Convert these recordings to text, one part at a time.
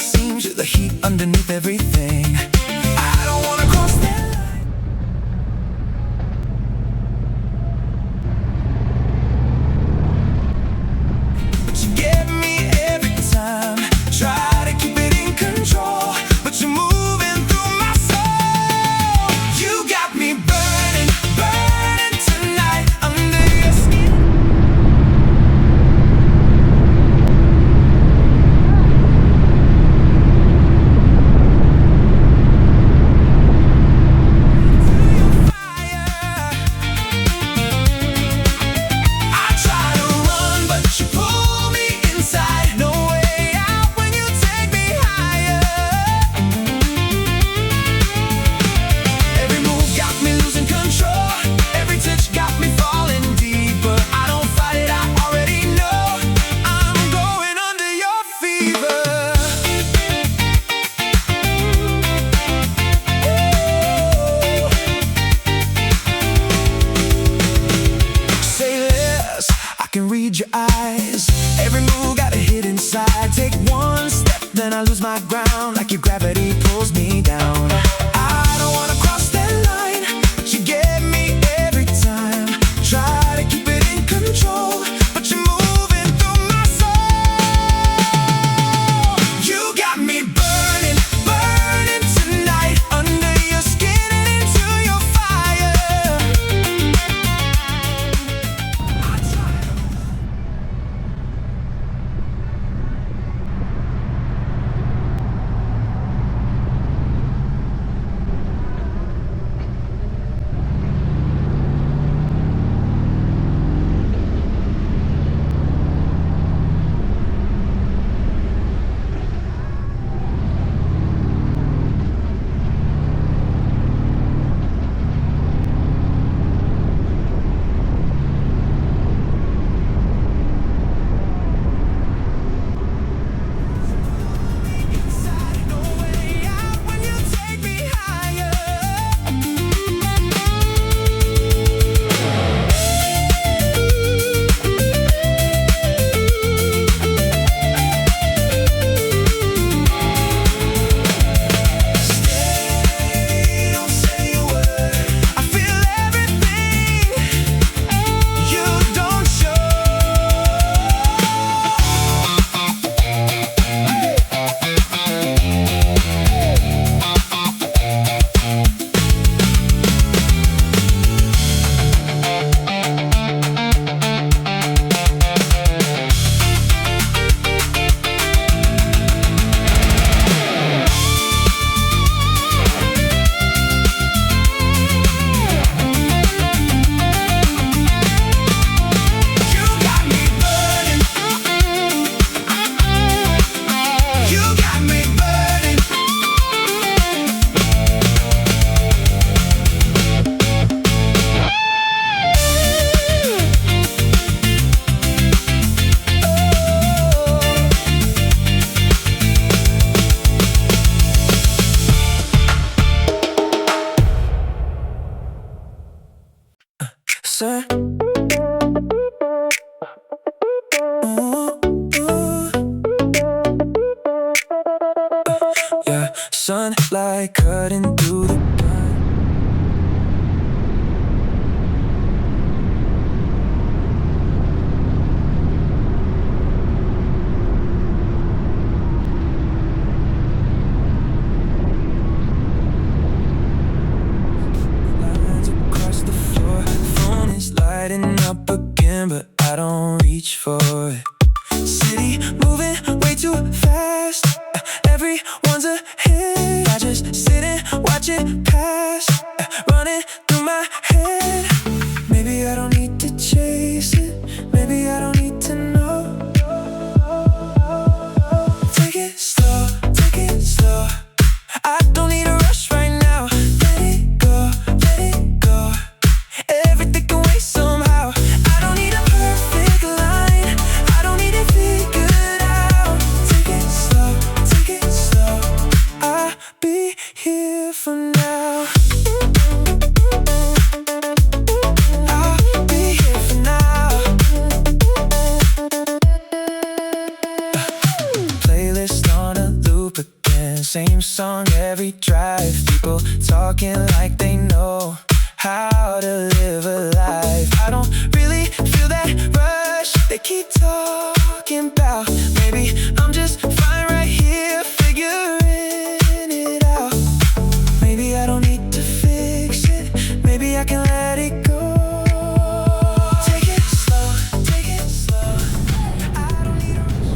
seams, you're the heat underneath everything. I don't wanna cross that line. But you get me every time. Try to keep it in control, but you're moving through my soul. You got me burning, burning tonight under your skin. Your eyes, every move got a hit inside. Take one step, then I lose my ground, like your gravity pulls me down. I don't wanna cross that line, but you get me every time. Try to keep it in control, but you're moving through my soul. You got me burning, burning tonight under your skin and into your fire. Sir. Yeah, sunlight cutting through the lighting up again, but I don't reach for it. City moving way too fast, everyone's ahead. I just sit and watch it pass, running through my head. Maybe I don't need to chase it, maybe I don't need to know. Take it slow, take it slow. I don't need a rush right now. Let it go, let it go. Everything can wait somehow. I don't need a perfect line, I don't need it figured out. Take it slow, take it slow. I'll be here for now. the same song every drive. People talking like they know how to live a life. I don't really feel that rush they keep talking about. Maybe I'm just fine right here figuring it out. Maybe I don't need to fix it. Maybe I can let it go. Take it slow, take it slow. I don't need a rush.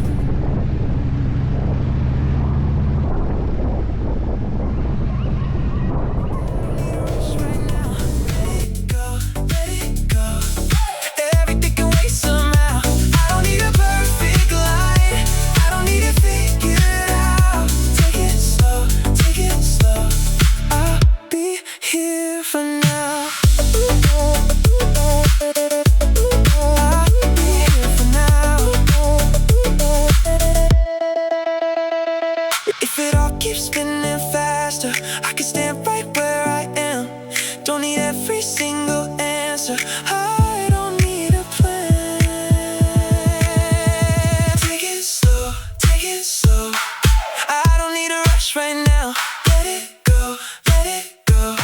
Right now, let it go, let it go. Everything can wait somehow. I don't need a perfect line. I don't need to figure it out. Take it slow, take it slow. I'll be here for now. I'll be here for now. If it all keeps spinning faster, I can stand right where I am. Don't need every single answer. I don't need a plan. Take it slow, take it slow. I don't need a rush right now. Let it go, let it go.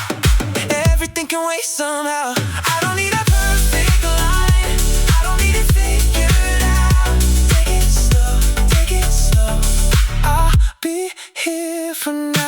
Everything can wait somehow. I don't need a perfect line. I don't need to figure it out. Take it slow, take it slow. I'll be here for now.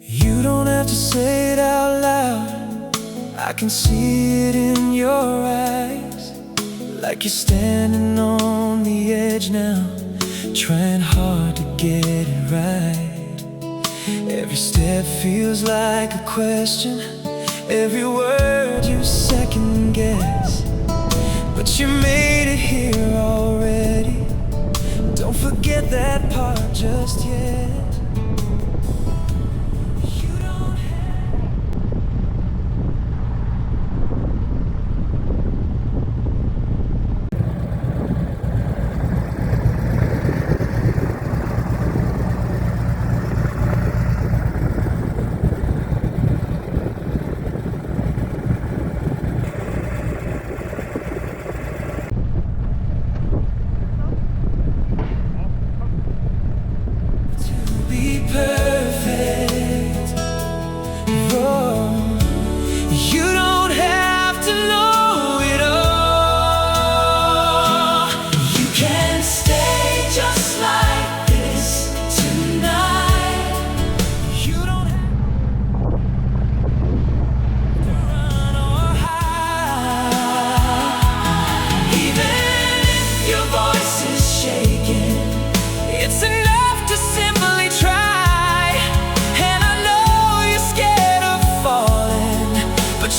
You don't have to say it out loud. I can see it in your eyes. Like you're standing on the edge now, trying hard to get it right. Every step feels like a question. Every word you second guess. But you made it here already. Don't forget that part just yet.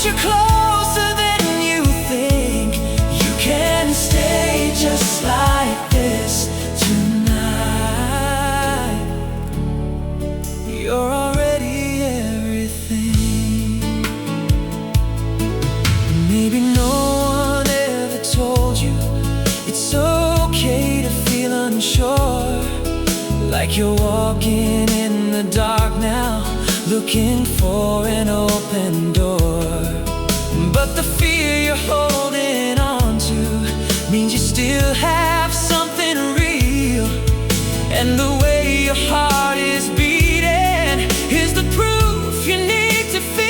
You're closer than you think. You can stay just like this tonight. You're already everything. Maybe no one ever told you it's okay to feel unsure. Like you're walking in the dark now, looking for an open door. But the fear you're holding on to means you still have something real. And the way your heart is beating is the proof you need to feel.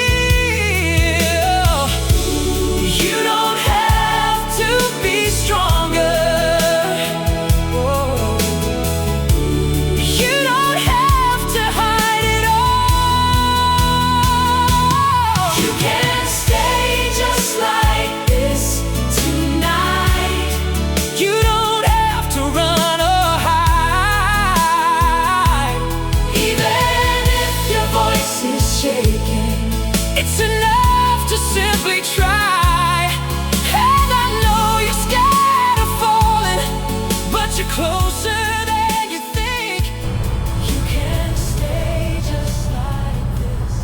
You don't have to be stronger. You don't have to run closer than you think. You can stay just like this.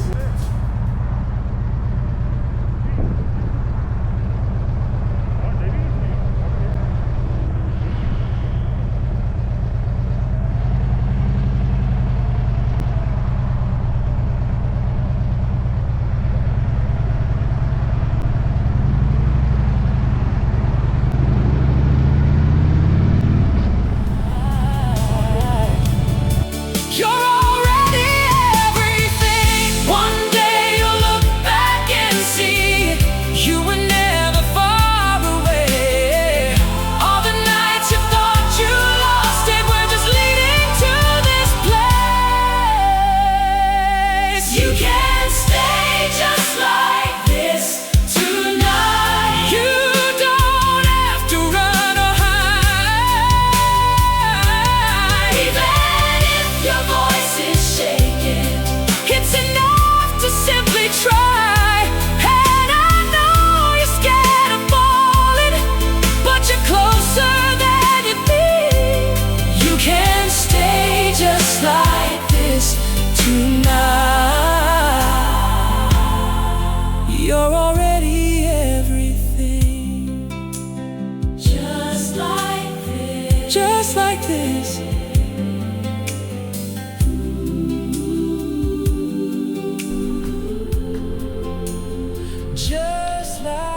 You're already everything. One day you'll look back and see you were never far away. All the nights you thought you lost it were just leading to this place. You can stay just like this tonight. You don't have to run or hide. Even if your voice is shaking, it's enough to simply try. And I know you're scared of falling, but you're closer than you think. You can stay just like this tonight. You're already everything. Just like this. Just like this. Just like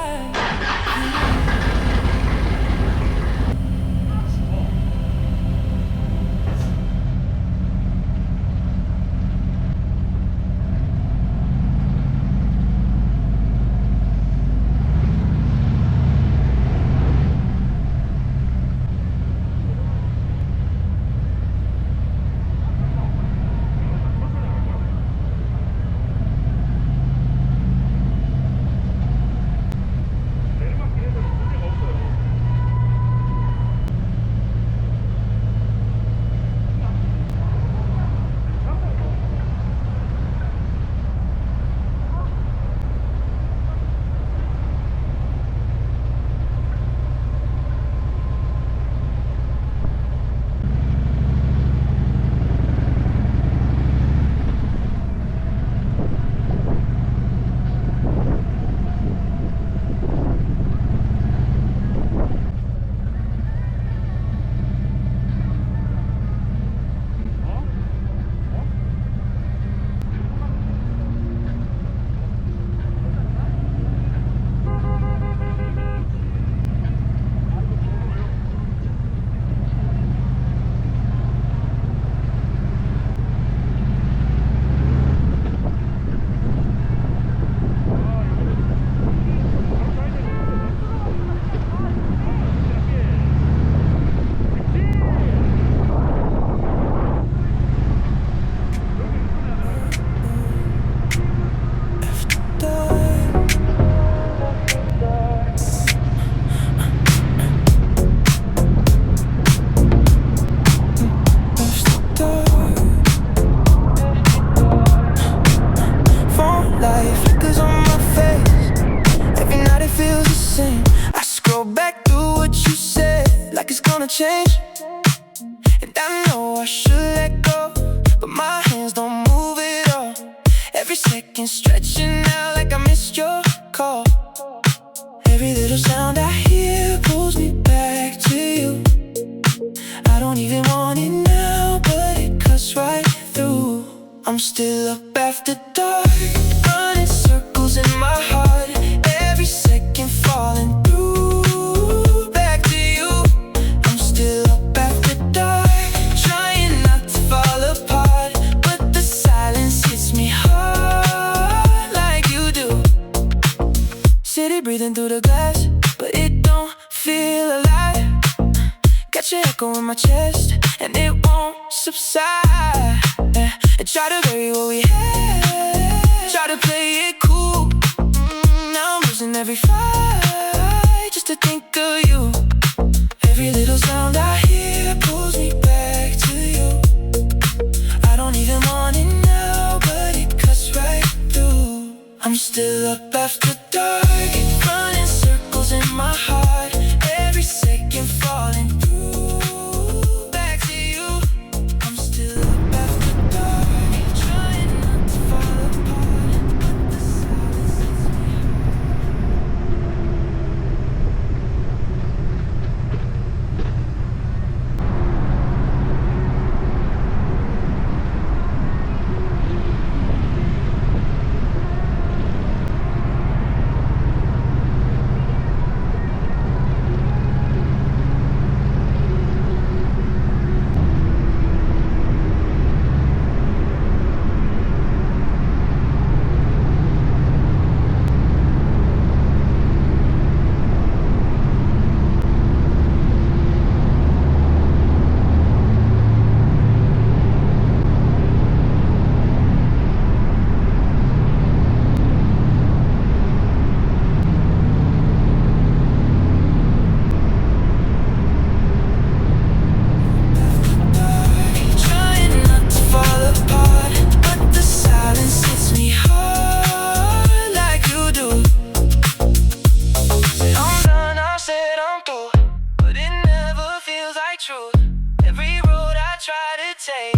change. And I know I should let go, but my hands don't move at all. Every second stretching out like I missed your call. Every little sound I hear pulls me back to you. I don't even want it now, but it cuts right through. I'm still up after dark, running circles in my heart. Every second falling through, back to you. I'm still up after dark, trying not to fall apart, but the silence hits me hard like you do. City breathing through the glass, but it don't feel alive. Got your echo in my chest, and it won't subside. And try to bury what we had, try to play it cool. Now I'm losing every fight just to think of you. Every little sound I hear pulls me back to you. I don't even want it now, but it cuts right through. I'm still up after dark, running circles in my heart. Every second falling through, truth. Every road I try to take